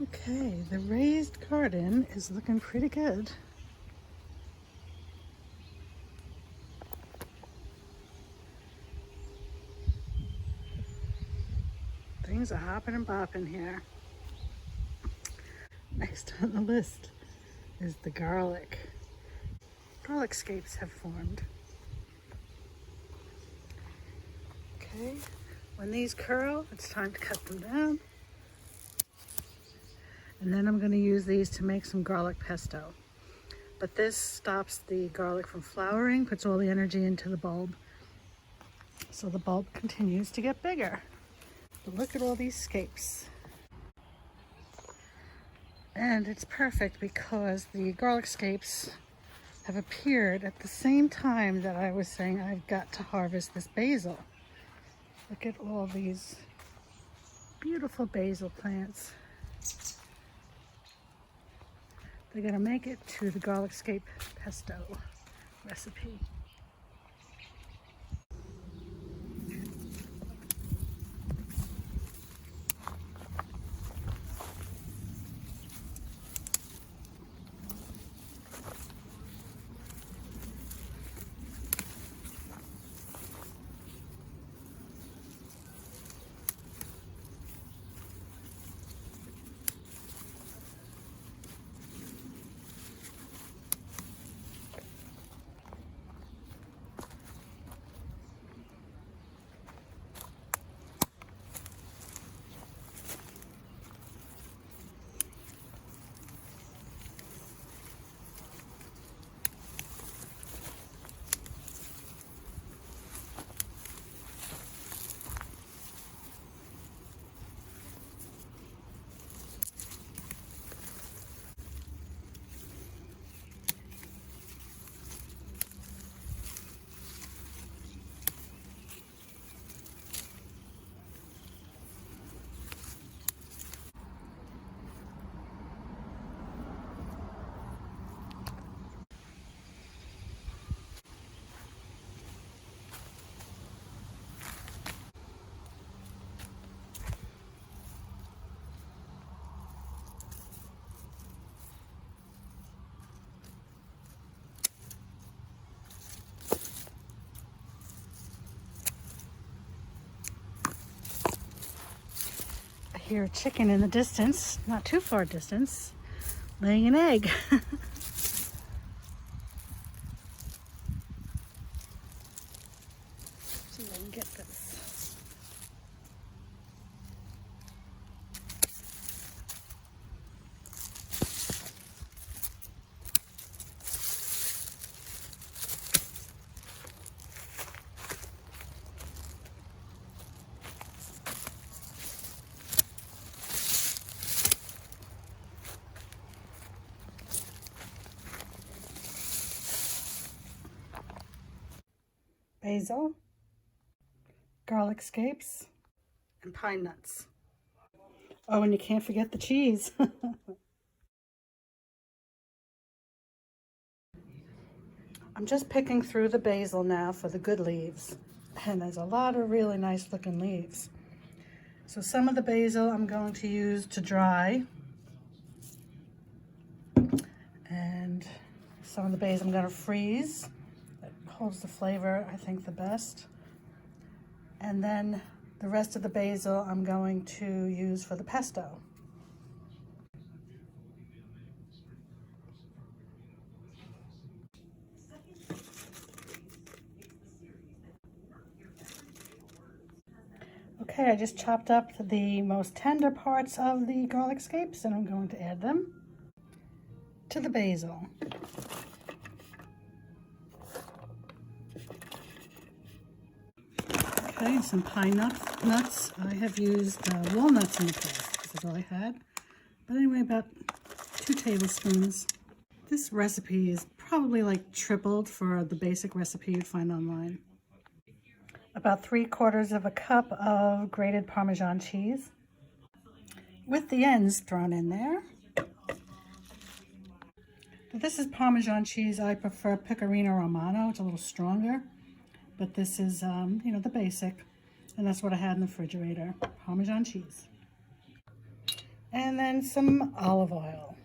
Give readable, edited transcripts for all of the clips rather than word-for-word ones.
Okay, the raised garden is looking pretty good. Things are hopping and bopping here. Next on the list is the garlic. Garlic scapes have formed. Okay, when these curl, it's time to cut them down. And then I'm going to use these to make some garlic pesto. But this stops the garlic from flowering, puts all the energy into the bulb, so the bulb continues to get bigger. But look at all these scapes. And it's perfect because the garlic scapes have appeared at the same time that I was saying I've got to harvest this basil. Look at all these beautiful basil plants. They're gonna make it to the garlic scape pesto recipe. I hear a chicken in the distance, not too far distance, laying an egg. See if I can get this. Basil, garlic scapes, and pine nuts. Oh, and you can't forget the cheese. I'm just picking through the basil now for the good leaves. And there's a lot of really nice looking leaves. So some of the basil I'm going to use to dry. And some of the basil I'm going to freeze. That holds the flavor, I think, the best. And then the rest of the basil I'm going to use for the pesto. Okay, I just chopped up the most tender parts of the garlic scapes and I'm going to add them to the basil. Okay, some pine nuts. I have used walnuts in the past. This is all I had. But anyway, about 2 tablespoons. This recipe is probably like tripled for the basic recipe you'd find online. About 3/4 of a cup of grated Parmesan cheese with the ends thrown in there. But this is Parmesan cheese. I prefer Pecorino Romano. It's a little stronger, but this is, you know, the basic, and that's what I had in the refrigerator, Parmesan cheese. and then some olive oil.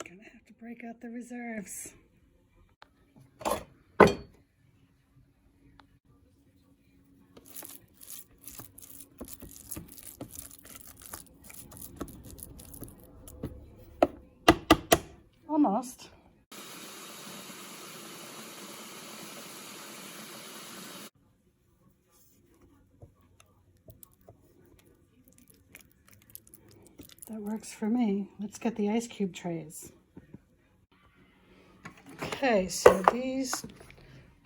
Gonna have to break out the reserves. Almost. That works for me. Let's get the ice cube trays. Okay, so these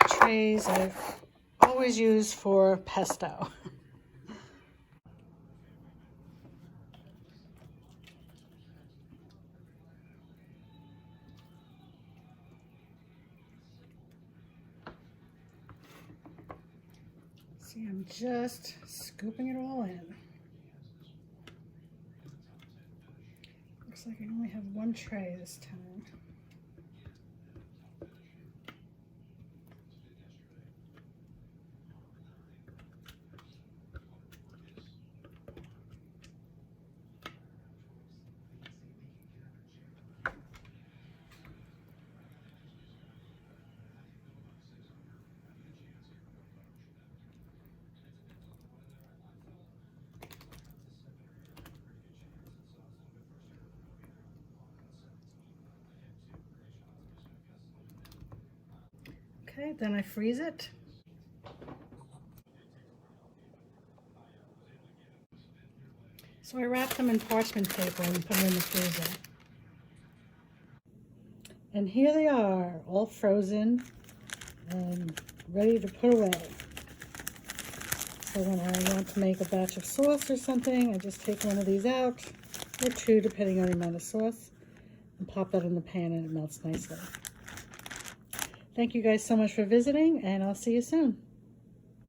trays I've always used for pesto. See, I'm just scooping it all in. Looks like I only have one tray this time. Okay, then I freeze it. So I wrap them in parchment paper and put them in the freezer. And here they are, all frozen and ready to put away. So when I want to make a batch of sauce or something, I just take one of these out, or two depending on the amount of sauce, and pop that in the pan and it melts nicely. Thank you guys so much for visiting, and I'll see you soon.